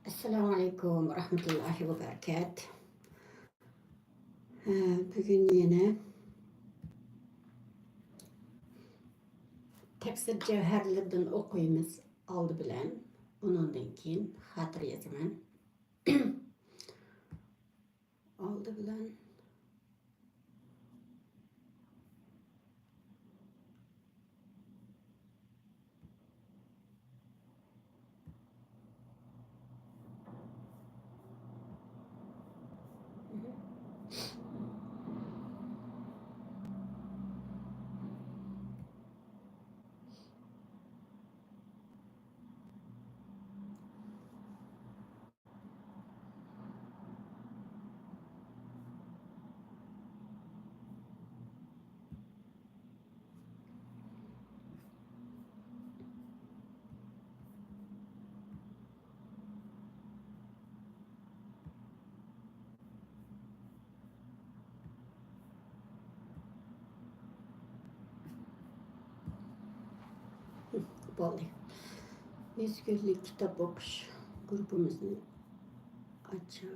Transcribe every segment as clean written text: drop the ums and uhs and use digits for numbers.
Assalamu alaikum ve rahmetullahi ve berekat. Bugün yine təpsir cəvhərlidən okuyumuz aldı bilen. Onundan keyin hatır yazımın. Aldı bilen. Bo'ldi. 100 günlük kitap okuş grubumuzun açay.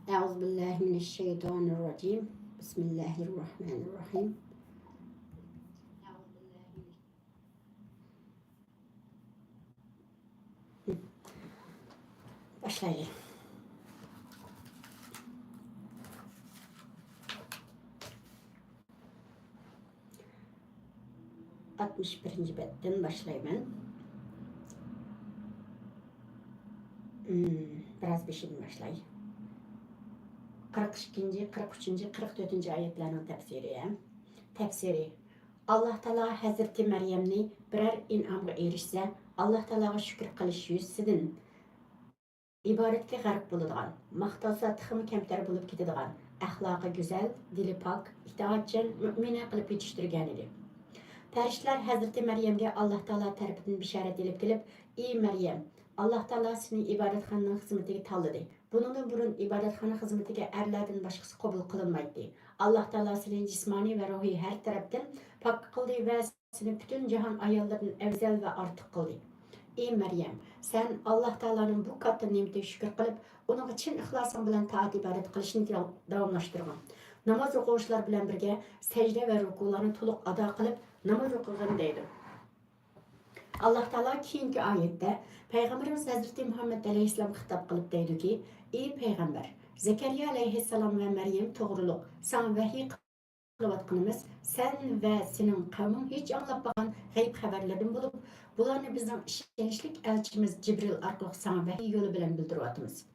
Euzubillahimineşşeytanirracim. Bismillahirrahmanirrahim. Başlayalım. Birinci bəttin başlayayım. Biraz beşinci başlayayım. 42. 43. 44. ayetlerin tefsiri. Allah Teala Hazreti Meryem'ni birer inamga erişse, Allah Teala'ga şükür qilish yüzsidan ibodatga g'arq bo'ladigan, maqtalsa tiximi kamtar bo'lib ketadigan, axloqi go'zal, dili pok, itoatchan, mu'mina qilib yetishtirgan edi. Farishtalar Hazreti Meryem'ga Allah Teala tarafidan bishorat elib kelib, "Ey Meryem, Allah Teala seni ibodatxonaning xizmatiga tanladi. Bundan burun ibodatxona xizmatiga erlardan boshqasi qabul qilinmaydi. Allah Teala seni jismoniy va ruhiy har tarafdan pok qildi va seni butun jahon ayollaridan afzal va ortiq qildi. Ey Meryem, sen Allah Teala'nın bu katta nimetine şükür kılıp, onun için ihlasın bilen taat ibadet kılışını davamlaştırgan. Namaz okuyuşlar bilen birge secde ve rukularını toluq ada kılıp namaz okuyan deydi." Allah Teala keyinki ayette Peygamberimiz Hazreti Muhammed Aleyhisselam hitap kılıp deydi ki, "Ey Peygamber, Zekeriya Aleyhisselam ve Meryem doğruluk, sana vahiy kılıvatqınımız, sen ve senin kavmin hiç anlap bakan gayb haberlerden bulup, bularını bizim işençlik elçimiz Cibril arqılıq sana vahiy yolu bilen bildiriyatımız.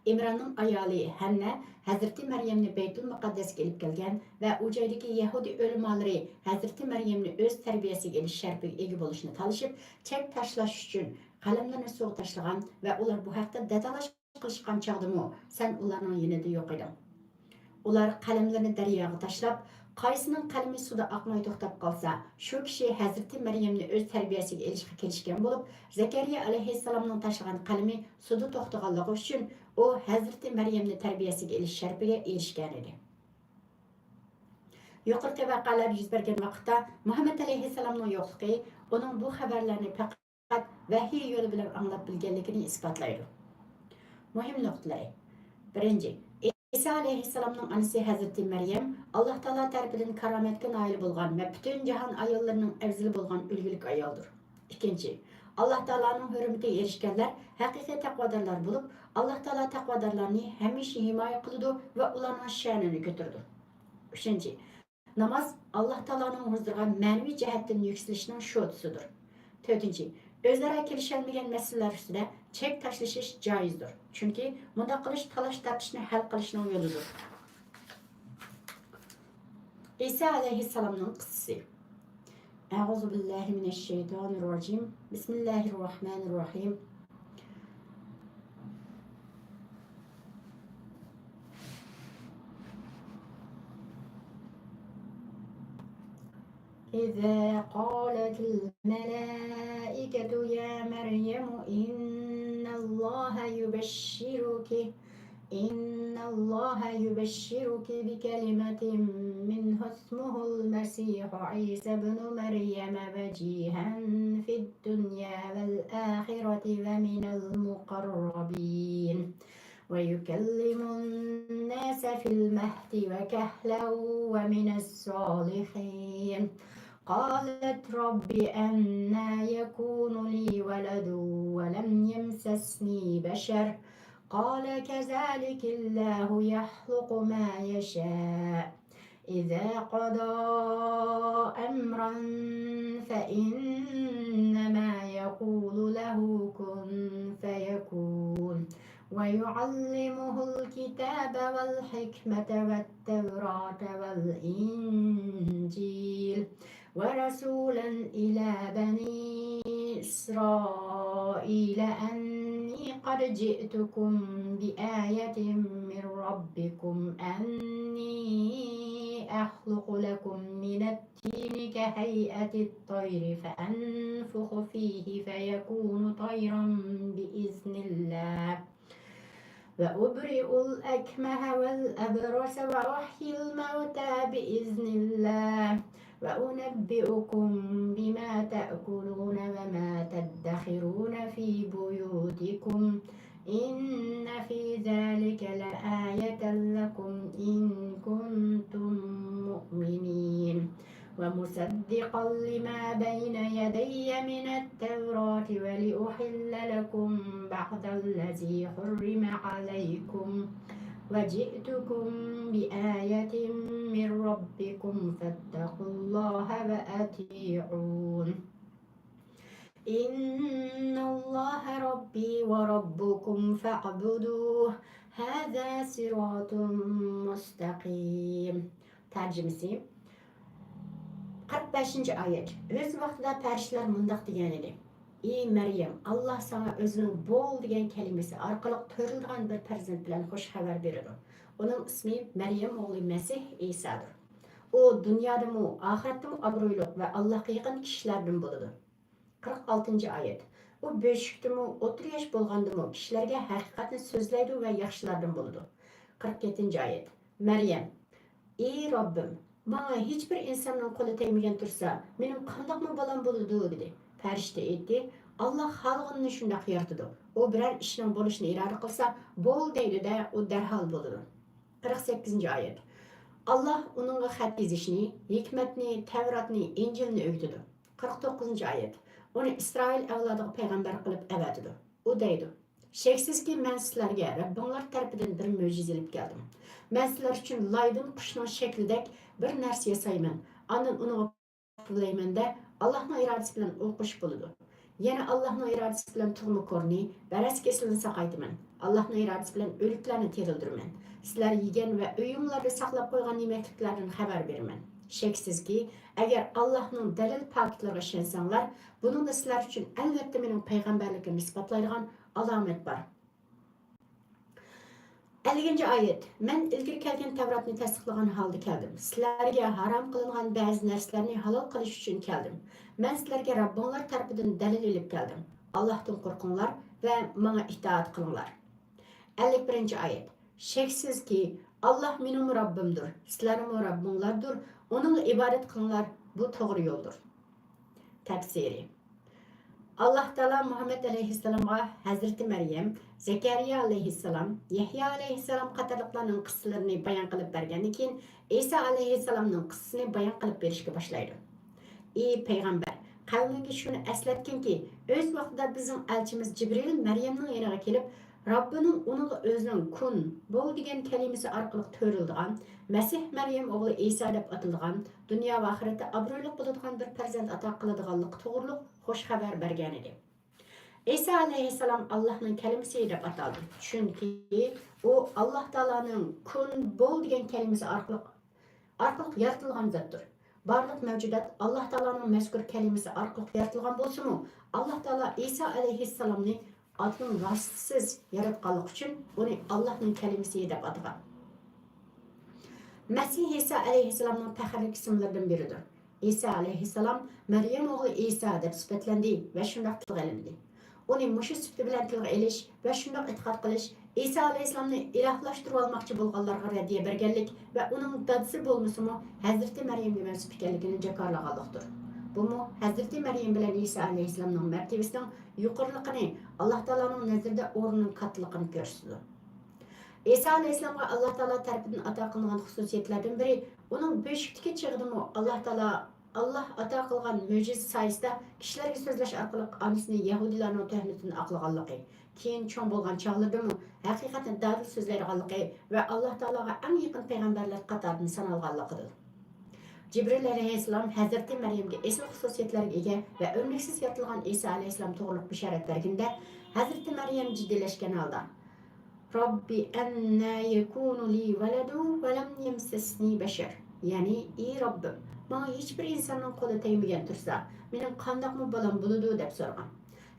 İmran'ın ayali Hanne, Hazreti Meryem'ni Beytul Muqaddes'e gelip gelgen ve o joydagi Yahudi ölümaları Hazreti Meryem'ni öz terbiyesiga elish sharpiga ega bo'lishni talishib, chek tashlash uchun qalamlarni suv tashlagan ve ular bu haqda dadalash qilishgan chog'dimi, sen ularning yonida yo'q eding. Ular qalamlarni daryoga tashlab, qaysının qalami suda aqmay to'xtab qolsa, shu kishi Hazreti Meryem'ni öz terbiyesiga elishga kelishgan bo'lib, Zekeriya alayhissalomning tashlagan qalami suda to'xtaganligi uchun o Hazreti Meryem'ni terbiyesiga elish sharpiga erishgan edi. Yuqorqi vaqalar yuz bergan vaqtda Muhammed alayhissalomning yo'qligi uning bu xabarlarni faqat vahiy yo'li bilan anglab bilganligini isbotlaydi. Muhim nuqtalari. Birinchi, İsa Aleyhisselam'ın anisi Hazreti Meryem, Allah Teala tarafından karametke nail bulgan ve bütün cihan ayollarının evzili bulgan ülgülük ayoldur. İkinci, Allah Teala'nın hürmeti erişkenler hakiki takvadarlar bulup, Allah Teala takvadarlarını hemişe himaye kılıdı ve ularının şanını götürdü. Üçüncü, namaz Allah Teala'nın huzuruna manevi cihetten yükselişinin şutusudur. Dördüncü, özara kelişilmeyen meseleler üstüne çek taşlaşış caizdir. Çünkü bunda qilish talash tartishni hal qilishning yo'lidir. İsa alayhissalomning qissasi. Euzubillahimineşşeytanirracim. Bismillahirrahmanirrahim. إذا قالت الملائكة الملائكة يا مريم إن الله يبشرك بكلمة منه اسمه المسيح عيسى بن مريم وجيها في الدنيا والآخرة ومن المقربين ويكلم الناس في المهد وكهلا ومن الصالحين قالت رب أنى يكون لي ولد ولم يمسسني بشر قال كذلك الله يخلق ما يشاء إذا قضى أمرا فإنما يقول له كن فيكون ويعلمه الكتاب والحكمة والتوراة والإنجيل ورسولا إلى بني إسرائيل أني قد جئتكم بآية من ربكم أني أخلق لكم من الطين كهيئة الطير فأنفخ فيه فيكون طيرا بإذن الله وأبرئ الأكمه والأبرص وأحيي الموتى بإذن الله وأنبئكم بما تأكلون وما تدخرون في بيوتكم إن في ذلك لآية لكم إن كنتم مؤمنين ومصدقا لما بين يدي من التوراة ولأحل لكم بعض الذي حرم عليكم وجئتكم بآية من ربكم فاتقوا الله وأطيعون إن الله ربي وربكم فاعبدوه هذا صراط مستقيم. Tercümesi 45. ayet. Öz vaqtida farishtalar mundaq degan edi. Ey Maryam, Allah sana özünün bol degan kelimesi orqali ko'rilgan bir farzand bilan xush xabar beradi. Uning ismi Maryam o'g'li Masih İsa'dır. O dunyodami, oxiratdami obro'li va Allohga yaqin kishilardan bo'ladi. 46. ayet. O beshikdimi, o'tir yosh bo'lgandimi, kishilarga haqiqatni so'zlaydi va yaxshilardan bo'ladi. 47. ayet. Maryam, ey Robbim, bana hiçbir insanın qo'li tegmagan tursa, mening qandoqmi bolam bo'ladi dedi. Farishta aytdi, Allah xalqini shunday yaratdi. O biror ishning bo'lishini iroda qilsa, bo'l deydi-da, o darhol bo'ladi. 48. ayet. Allah uningga xat yozishni, hikmatni, Tavratni, Injilni o'rgatdi. 49. ayet. Uni İsrail avlodiga payg'ambar qilib avatdi. O deydi, sheksizki men sizlarga Rabbinglar tarafidan bir mo'jiza olib keldim. Men sizlar uchun loydan qushning shaklidek bir narsa yasayman. Ondan uni qo'llaymanda Allohning irodasi bilan o'qish bo'ladi. Yana Allohning irodasi bilan tug'ma ko'rni, baras kesilini saqaytaman. Allohning irodasi bilan o'liklarni tirildirman. Sizlar yegan va uyinglarda saqlab qo'ygan yemakliklardan xabar beraman. Sheksizki, agar Allohning dalil faktlarga ishonsanglar, buningda sizlar uchun albatta mening payg'ambarligimni isbotlaydigan alomat bor. 50. ayet. Men ilgari kelgan Tavratni tasdiqlagan holda keldim. Sizlarga harom qilingan ba'zi narsalarni halol qilish uchun keldim. Men sizlarga Rabbinglar tarafidan dalil olib keldim. Allohdan qo'rqinglar va menga itoat qilinglar. 51. ayet. Sheksizki Allah mening Rabbimdir, sizlarning Rabbinglardir. Onunla ibadet qilinglar, bu to'g'ri yo'ldir. Təpsiri. Allah Teala Muhammed aleyhisselam'a Hazreti Meryem, Zekeriya aleyhisselam, Yahya aleyhisselam qatarlıqlarının qıssalarını bayan qilib bergandan keyin İsa aleyhisselamның qissasini bayan qilib berishga boshlaydi. Ey payg'ambar, qavmingga shuni eslatkinki, o'z vaqtida bizning elchimiz Jibril Maryamning yoniga kelib, Rabbining uning o'zining kun bo'l degan kalimasi orqali to'rildigan Masih Maryam o'g'li İsa deb atilgan, dunyo va oxiratda obro'li bo'ladigan bir farzand ato qiladiganlik to'g'riliq xush xabar bergan edi. İsa aleyhisselam Allah'ның kelimesi deb ataldi. Chunki u Alloh taolaning kun bo'l degan kalimasi orqali yaratilgan zotdir. Barliq mavjudot Alloh taolaning mazkur kalimasi orqali yaratilgan bo'lsa-mu, Alloh taolo İsa aleyhisselamni adının vasıtsız yaratqanlıq üçün bunu Allah'ın kelimesi deb atagan. Mesih İsa aleyhisselamның təxirlik isimlərdən biridir. İsa aleyhisselam Meryem oğlu İsa deb sifatlendi ve şundaq tilga ilindi. Onu muşu sifati bilan tilga ilish ve şundaq e'tiqod qilish İsa aleyhisselamni ilahlaştırıp almoqchi bo'lganlarga raddiya berganlik ve uning dadisi bo'lmasimi Hazreti Meryemga mansub ekanligini jakarlaganlikdir. Bumu Hazreti Meryem bilan İsa aleyhisselamning martabasining yuqorliligini, Alloh taoloning nazarida o'rnining kattaligini ko'rsatdi. İsa aleyhisselamga Alloh taolo tarafidan ato qilingan xususiyatlardan biri uning beshikdagi chig'idimi Allah ato qilgan mo'jiza sayesinde kishilarga so'zlash orqali onasini Yahudilarning tuhmatidan aqlaganligi, keyin cho'ng bo'lgan chog'lardami haqiqatan dadil so'zlaydiganligi va Alloh taologa eng yaqin payg'ambarlar qatoridan sanalganligidir. Cibril aleyhisselam Hazreti Meryem'e esil xususiyetlerine ega ve örneksiz yaratilgan İsa aleyhisselam to'g'riliq bishorat berganda Hazreti Meryem jiddiyleşken holda Rabbi anna yakunu li waladu ve lam yemsesni bashar. Yani ey Rabbim, bana hiçbir insanın qo'li tegmagan tursa, mening qandaqmi bolam bo'ladi deb so'ragan.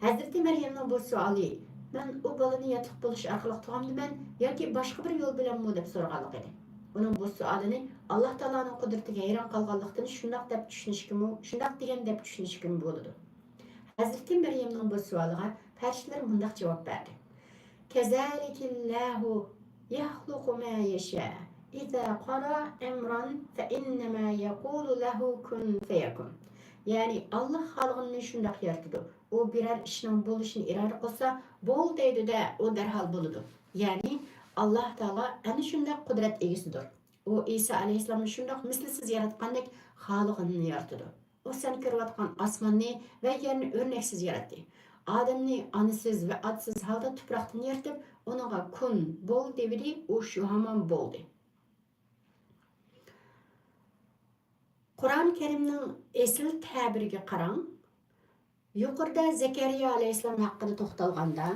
Hazreti Meryemning bu savoli, men u bolani yotliq bo'lish orqali tug'amdiman yoki boshqa bir yo'l bilanmi deb so'raganlik edi. Uning bu savolini Alloh taoloning qudratiga hayron qolganlikdan shundoq deb tushunishkimi, shundoq degan deb tushunishkim bo'ladi. Hazreti Meryemning bu savoliga farishtalar bundoq javob berdi. Kezzalikillahu yahluqu ma yasha. İza qara emran fe innema yaqulu lahu kun feyakun. Yani Allah xalqini shundoq yaratdi. O birer ishning bo'lishini iroda qilsa, bo'l deydi de o derhal bo'ladi. Yani Allah Teala ana shundoq qudrat egasidir. O İsa aleyhisselamni shundoq mislsiz yaratgandek xalqini yaratdi. O sen ko'rayotgan osmonni va yerni o'rnaksiz yaratdi. Adamni onasiz va otsiz holda tuproqdan yaratib, uninga kun bo'l dedi, u shu hamon bo'ldi. Kur'an-ı Kerim'nin esil tabiriga qarang. Yuqorida Zakariya aleyhisselam haqida to'xtalganda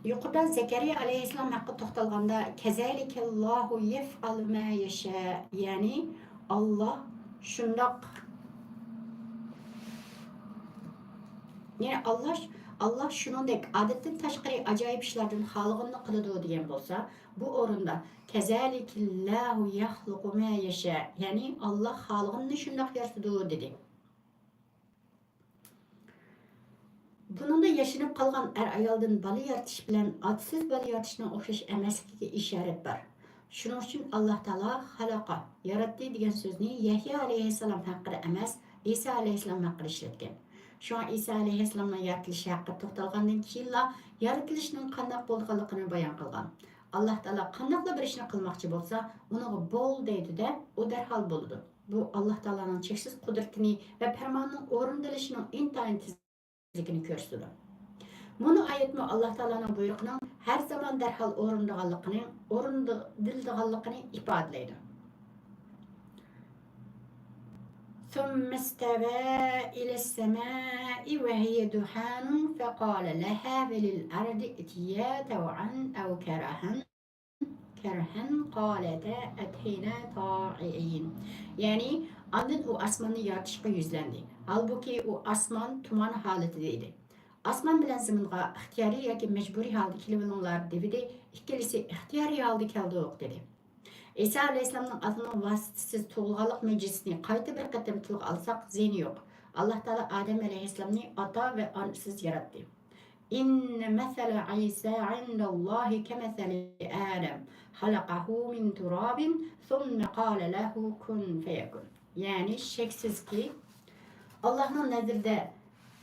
Yuqorida Zakariya aleyhisselam haqqı to'xtalganda kezalikallohu yef'alu ma yasha, ya'ni Allah shundoq, ya'ni Allah shuningdek odatdan tashqari ajoyib ishlardan xalqini qiladi degan bo'lsa, bu o'rinda kezalikillohu yaxluqu ma yasha, ya'ni Allah xalqini shundoq yaratadi dedi. Bununda yaşanıp kalgan ayoldan bala yaratish bilan otsiz bala yaratishning o'xshash emasligiga ishorat bor. Shuning uchun Alloh taolo xalaqa yaratdi degan so'zni Yahyo alayhissalom haqida emas, İsa alayhissalom haqida ishlatgan. Shunga İsa alayhissalomning yaratilishi haqida to'xtalgandan keyinla yaratilishning qanday bo'lganligini bayon qilgan. Alloh taolo qanday bir ishni qilmoqchi bo'lsa, uni bo'l deydi-da, u darhol bo'ladi. Bu Alloh taoloning cheksiz qudratini va farmonining o'rindilishining intayin zikrini ko'rsatdi. Bunu ayetmi Alloh taoloning buyrug'ining har zaman darhol o'rindilganligini ifodalaydi. ثم استوى إلى السماء وهي دخان فقال لها وللأرض ائتيا طوعا أو كرها قالتا أتينا طائعين. Yani andın o asmanı yaratışqa yüzlendi. Halbuki o asman tuman halatideydi. Asman bilan zaminga ixtiyari yoki mecburi halda kelibonlar dedi. İkilisi ixtiyari halda keldi dedi. İsa aleyhisselamның adının vasitəsiz tuğulğanlıq meclisini qayta bir qatam tilga alsaq zeyni yo'q. Allah Teala Adem aleyhisselamni ata ve anasız yarattı. İnne mesele İsa indallahi kemeseli Adem halaqahu min turabin thumme qala lahu kun feyekun. Yani şeksiz ki Allah'ın nazarında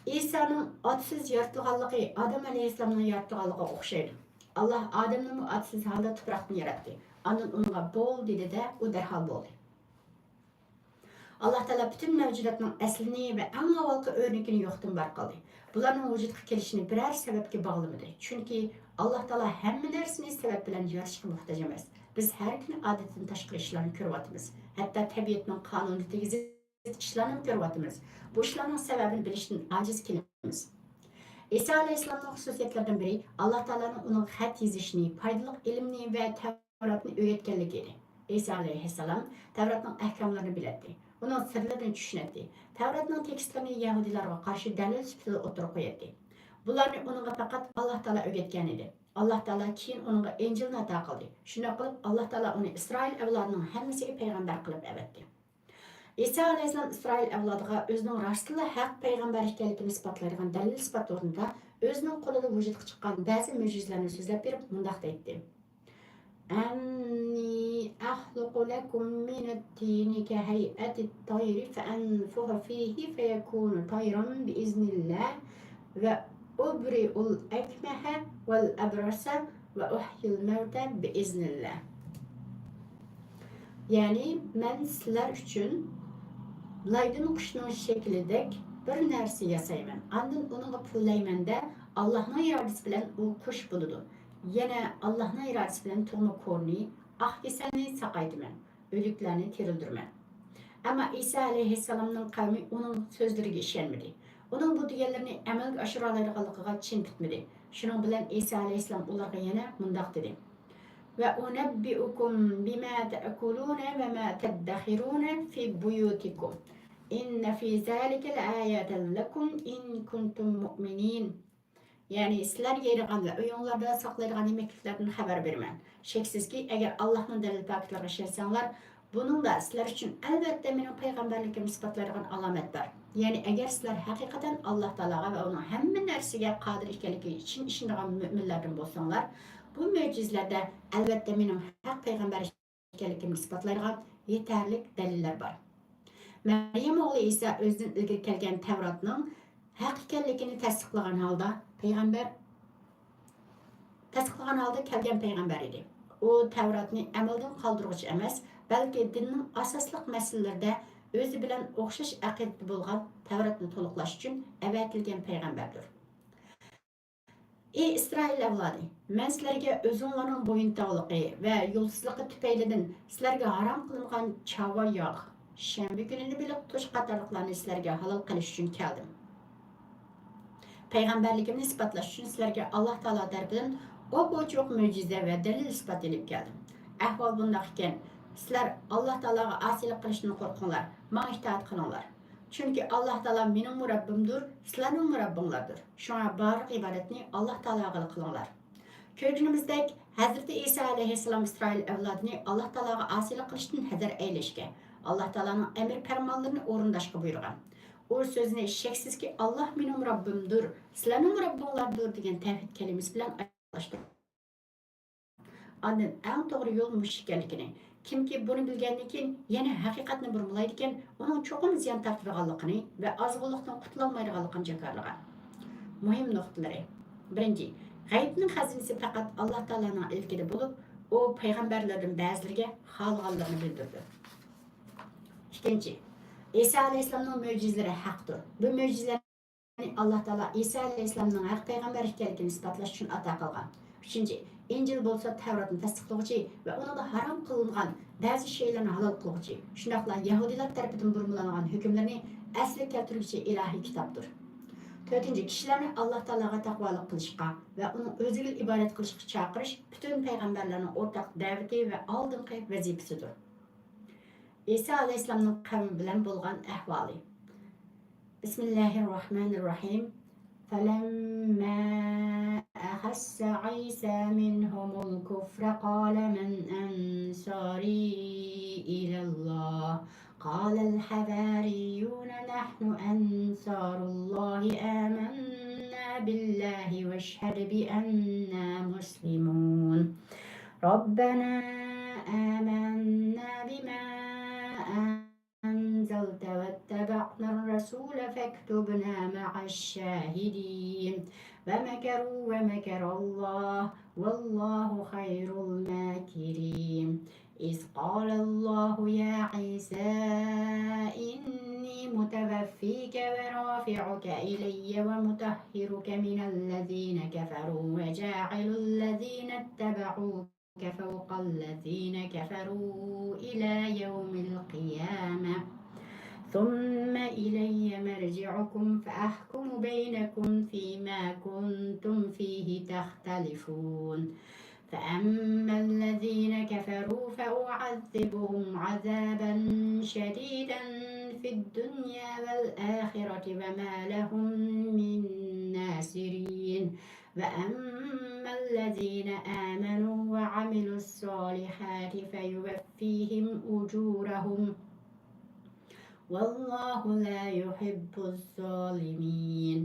İsa'nın atsız yaratılğanlığı Adem aleyhisselamның yaratılğanlığı o'xshaydi. Allah Adem'nin atsız halda tuproqni yaratdı. Ondan onunla bol dedi de o derhal bo'ldi. Allah Teala bütün mevcudatning aslini ve en avvalgi örnekini yo'qdan bor qildi. Bularning vujudga kelishini biror sababga bog'lamadi. Chunki Allah Teala hamma narsani sabab bilan yaratishga muhtoj emas. Biz har kuni odatdan tashqari ishlarni ko'ryapmiz. Hatto tabiatning qonuniga zid ishlarni ko'ryapmiz. Bu ishlarning sababini bilishdan ojiz kelamiz. İsa aleyhisselamның xususiyatlaridan biri Allah Teala'nın onun xat yezishini, foydali ilmni ve Tevratni öğretkenlik edi. İsa aleyhisselam Tevrat'ın ahkamlarını biletti. Onun sırlarını düşünetti. Tevrat'ın tekstlerini Yahudilerine karşı delil sütüyle oturup koydu. Bularını onunla fakat Allah Teala öğretken idi. Allah Teala keyin onunla İncil'ni ata kıldı. Şuna kılıp Allah Teala onu İsrail evladının hemmesiga peygamber kılıp evetti. İsa aleyhisselam İsrail evladıga özünün rastlı haq peygamber ekanligini isbatlaydigan dalil isbat o'rnida özünün qo'lida vujudga chiqqan ba'zi mo'jizalarni so'zlab berib mundaq deydi. أني أخلق لكم من الطين كهيئة الطير فأنفخ فيه فيكون طيرا بإذن الله وأبرئ الأكمه والأبرص وأحيي الموتى بإذن الله. Yani ben sizler için laydın kuşunun şeklidek bir narsa yasayman. Andın onu pullayman da Allah'ın iradesi bilen o kuş buludu. Yine Allah'ın iradesi bilen to'g'ma ko'rni, ah keselni saqaydiman, o'liklarni tirildirman. Ama İsa aleyhisselamның qavmi onun sözleriga ishonmadi. Onun bu deganlarini amalga oshira oladiganligiga chin bitmadi. Shuning bilan İsa aleyhisselam ularga yana mundaq dedi. Ve unebbiukum bima ta'kuluna ve ma taddakhiruna fi buyutikum. İnne fi zalika laayaten lekum in kuntum mu'minin. Yani sizler yerigan ve uyuңlarda saklaydigan yemekliklerden haber vermen. Şeksizki eğer Allah'ın delil paketlerine işensanglar, bunun da sizler için elbette benim peygamberlikim ispatlaydigan alamet var. Yani eğer sizler hakikaten Allah Teala'ga ve onun hemme nersige kadir ekanligi için işindigan müminlerden bolsanglar, bu möcüzlerde elbette benim hak peygamber ekanligimni ispatlaydigan yeterlik deliller var. Meryem oğlu İsa özünün ilgili kelgen Tevrat'ның haq ekanligini tasdiqlagan holda kelgen peygamber idi. O Tevrat'ni amaldan qaldırgıcı emas, balki dinning asosliq masalalarida o'zi bilan o'xshash aqidada bo'lgan Tevratni to'liqlash uchun avatilgan payg'ambardir. Ey İsrail evladı, men sizlarga o'zinglarning bo'yintoqligi va yo'lsizligi tufaylidan sizlarga harom qilingan chava yog', shanba kunini bilib tush qatorliqlarni sizlarga halol qilish uchun keldim. Peygamberligimni isbatlash uchun sizlarga Alloh taolo tarafidan obuchoq mo'jiza va dalil isbot etib keldim. Ahvol bundoq ekan, sizlar Alloh taologa asilik qilishdan qo'rqinglar, menga itoat qilinglar. Chunki Alloh taolo mening Rabbimdir, sizlarning Rabbinglardir. Shunga barliq ibodatni Alloh taologa qilinglar. Ko'rganimizdek, Hazreti İsa alayhissalom İsrail avlodini Alloh taologa asilik qilishdan hadar aylashga, Alloh taoloning amr farmonlarini o'rindashga buyurgan. O sözünü şeksiz Allah benim Rabbimdir, sizlerning Rabbinglardir degan tevhid kelimesi bilan aytlaştı. Ondan eng to'g'ri yo'l mush ekanligini, kimki buni bilgandan keyin yana haqiqatni burmalaydi ekan, uning cho'qim ziyon tortadiganligini va ozg'inlikdan qutula olmaydiganligini jakarlagan. Muhim nuqtalari. Birinchi, g'aybning xazinasi faqat Alloh taolaning ilkida bo'lib, o payg'ambarlardan ba'zilariga xohlaganlarini bildirdi. Ikkinchi, İsa aleyhisselamның möcüzeleri haktır. Bu möcüzeleri Allah Teala İsa aleyhisselamның haq peygamber ekanligini isbatlash uchun ato qilgan. Uchinchi, İncil bo'lsa Tevratni tasdiqlovchi va uningda harom qilingan ba'zi shaylarni halol qiluvchi, shundaqla Yahudilar tarafidan burmalangan hukmlarni asli keltiruvchi ilohiy kitobdir. To'rtinchi, kishilarni Alloh taologa taqvolik qilishga va uning o'ziga ibodat qilishga chaqirish butun payg'ambarlarning o'rtaq da'vati va oldingi vazifasidir. İsa aleyhisselamның qavmi bilan bo'lgan ahvoli. Bismillahirrahmanirrahim. فَلَمَّا أَحَسَّ عِيسَى مِنْهُمُ الْكُفْرَ قَالَ مَنْ أَنْصَارِي إِلَى اللَّهِ قَالَ الْحَوَارِيُّونَ نَحْنُ أَنْصَارُ اللَّهِ آمَنَّا بِاللَّهِ وَاشْهَدْ بِأَنَّا مُسْلِمُونَ رَبَّنَا آمَنَّا بِمَا أنزلت واتبعنا الرسول فاكتبنا مع الشاهدين ومكر الله والله خير الماكرين إذ قال الله يا عيسى إني متوفيك ورافعك إلي ومطهرك من الذين كفروا وجاعل الذين اتبعوك فوق الذين كفروا إلى يوم القيامة ثم إلي مرجعكم فأحكم بينكم فيما كنتم فيه تختلفون فأما الذين كفروا فأعذبهم عذابا شديدا في الدنيا والآخرة وما لهم من ناصرين وأما الذين آمنوا وعملوا الصالحات فيوفيهم أجورهم والله لا يحب الظالمين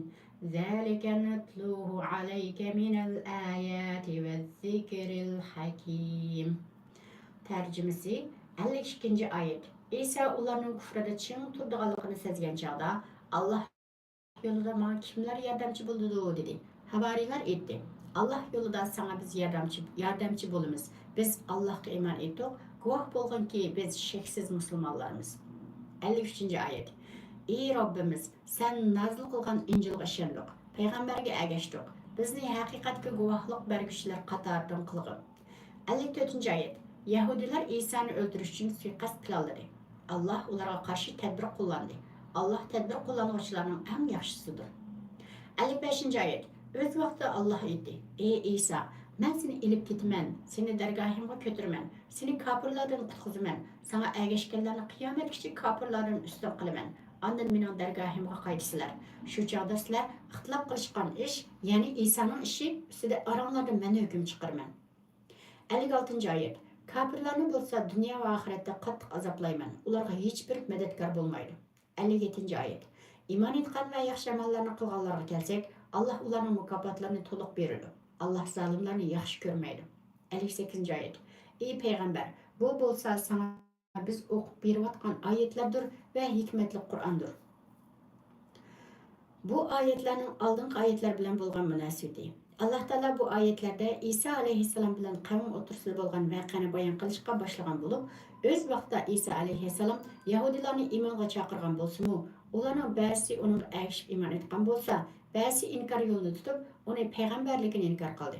ذلك نتلوه عليك من الآيات والذكر الحكيم. Tərcümesi 52-ci ayet. İsa onların küfrədə çiң turduğanlığını sezgen çağda Allah yolunda bana kimler yardımcı buldu dedi. Havariler etti. Allah yolunda sana biz yardımcı bulumuz. Biz Allah'a iman ettik. Guvah bolğun ki biz şeksiz Müslümanlarımız. 53-ci ayet. Ey Rabbimiz, sen nazil kılgan İncil'e işendik. Peygamberge ergeçtik. Bizni haqiqatga guvahlık bergüçler qatardan kılgın. 54-ci ayet. Yahudiler İsa'nı öldürüş için suikast planladı. Allah onlara karşı tedbir kullandı. Allah tedbir kullanıcılarının en yaxşısıdır. 55-ci ayet. Öz vaxtı Allah etti. Ey İsa, ben seni ilip gitmen, seni dergahıma götürmen, seni kapırlardan tutkuzumen, sana ergeçkenlerini kıyamet kişi kapırlardan üstün kılımen. Andan mening dergahımga qaytısılar. Şu çağda sizler ixtilaf qilishgan iş, yani İsa'nın işi üstüde aranlarda men hüküm çıkarman. 56-cı ayet. Kapırlarını bolsa dünya ve ahirette qattiq azaplayman. Ularga hiçbir medetkar bolmaydı. 57-ci ayet. İman etgan ve yaxşı amallarını qilganlarga kelsek, Allah ularning mukofotlarini to'liq beradi. Allah zalimlarni yaxshi ko'rmaydi. 58-ci ayet. Ey Peygamber, bu bolsa sana biz o'qib berayotgan oyatlardir ve hikmetli Kur'an'dır. Bu ayetlerin aldığın ayetler bilen bo'lgan münasebeti. Allah Teala bu ayetlerde İsa aleyhisselam bilen kavim otursida bo'lgan voqeani bayon qilishga boshlagan bo'lib, o'z vaqtida İsa aleyhisselam Yahudilarni iymonga chaqirgan bo'lsa-mu, ularning ba'zi uning ergishib iymon etgan bo'lsa, ba'zi inkor yo'lini tutib, uni payg'ambarligini inkor qildi.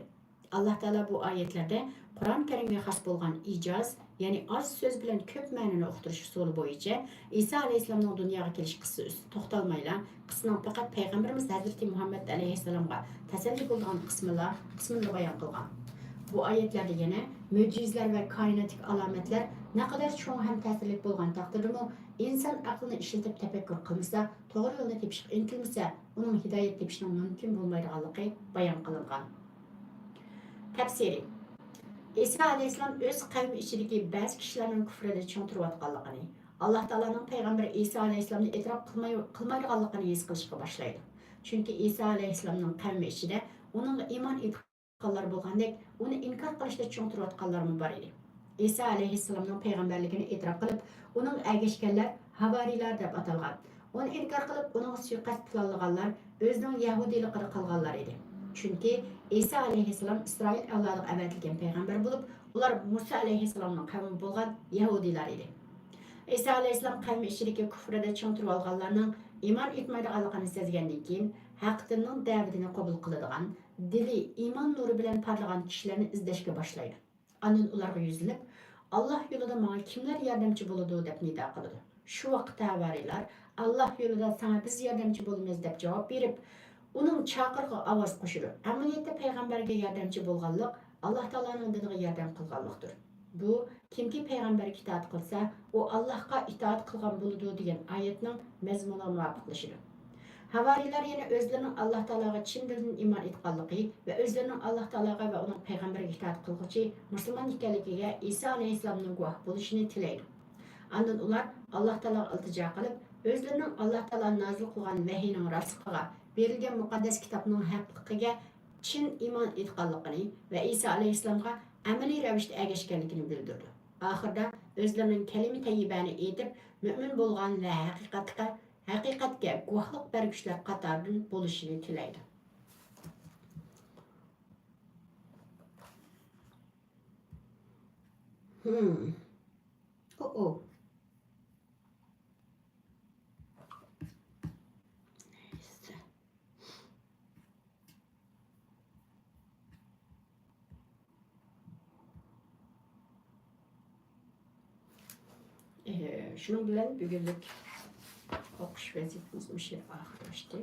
Allah Teala bu ayetlerde Kur'an-ı Kerim'e xas bo'lgan icaz, yani az söz bilen köp ma'noni uqtirish usuli bo'yicha İsa aleyhisselamning dunyoga kelish qissasi üstü to'xtalmayla, qissaning faqat payg'ambarimiz Hazreti Muhammed aleyhisselamga tasalli bo'lgan qismini bayon qilgan. Bu ayetlerde yine mucizler ve kainatik alametler ne kadar çoğun hem ta'sirli bo'lgan taqdirdimi, inson aqlini ishlatib tafakkur qilmasa, to'g'ri yo'lni tepishga intilmasa, uning hidoyat tepishining mumkin bo'lmaydiganligi bayon qilingan. Təpsiri. İsa aleyhisselam öz qavmi içindeki bazı kişilerin küfrede çoğun turuyotganligini, Allah Teala'nın Peygamberi İsa aleyhisselamni e'tirof qilmaydiganligini his qilishga boshlaydi. Çünkü İsa aleyhisselamning qavmi ichida uning iymon etganlar bo'lgandek, uni inkor qilishda cho'ng turayotganlar bor edi. İsa aleyhisselamning payg'ambarligini e'tirof qilib, uning ergashganlar havariylar deb atalgan. Uni inkor qilib, uning suiqasd planlaganlar o'zining yahudiyligini qilganlar edi. Çünkü İsa aleyhisselam İsrail avlodiga avatilgan payg'ambar bo'lib, ular Musa aleyhisselamning qavmi bo'lgan Yahudilar edi. İsa aleyhisselam qavmi ichidagi kufrida cho'ng turib olganlarning iymon etmaydiganligini sezgandan keyin haq dinning da'vatini qabul qiladigan, dili iymon nuri bilan parlagan kishilarni izlashga boshlaydi. Andan ularga yuzlanib, Allah yo'lida menga kimlar yordamchi bo'ladi deb nido qiladi. Shu vaqtda havariylar Allah yo'lida sana biz yordamchi bo'lamiz deb javob berib, uning chaqirig'iga ovoz qo'shadi. Amaliyotda payg'ambarga yordamchi bo'lganlik Allah Taoloning diniga yordam qilganlikdir. Bu kimki payg'ambarga itoat qilsa, u Allohga itoat qilgan bo'ladi degan oyatning mazmuniga muvofiqlashadi. Havariylar yana o'zlarining Allah Taologa chin dildan iymon etganligi va o'zlarining Allah Taologa va uning payg'ambariga itoat qilguvchi musulmon ekanligiga İsa alayhissalomning guvoh bo'lishini tilaydi. Andan ular Allah Taologa iltijo qilib, o'zlarining Allah Taolo nozil qilgan vahiyning rostligiga, berilgan muqaddas kitobning haqligiga chin iymon etganligini va İsa alayhissalomga amaliy ravishda ergashganligini bildirdi. Oxirida o'zlarining kalima tayyibani aytib, mo'min bo'lgan va haqiqatga guvohlik berguchilar qatoridan bo'lishini tilaydi. Şunun bilen bugünlük okuş vazifemiz bir şey ahırlaştı.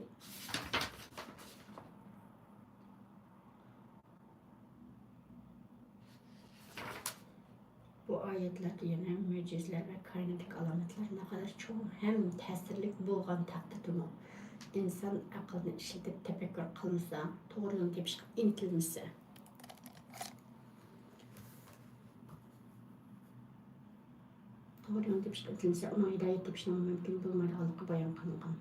ayetlerde yana mucizeler ve kainatik alametler ne kadar çok hem tesirlik bulgan takdirde insan aklını işletip tefekkür kılmasa, doğruluğunu tepişip intilmesi. Doğruluğunu tepişip intilmesi, ona hidayet tepişinin mümkün bulmayı alıp bayan kılıngan.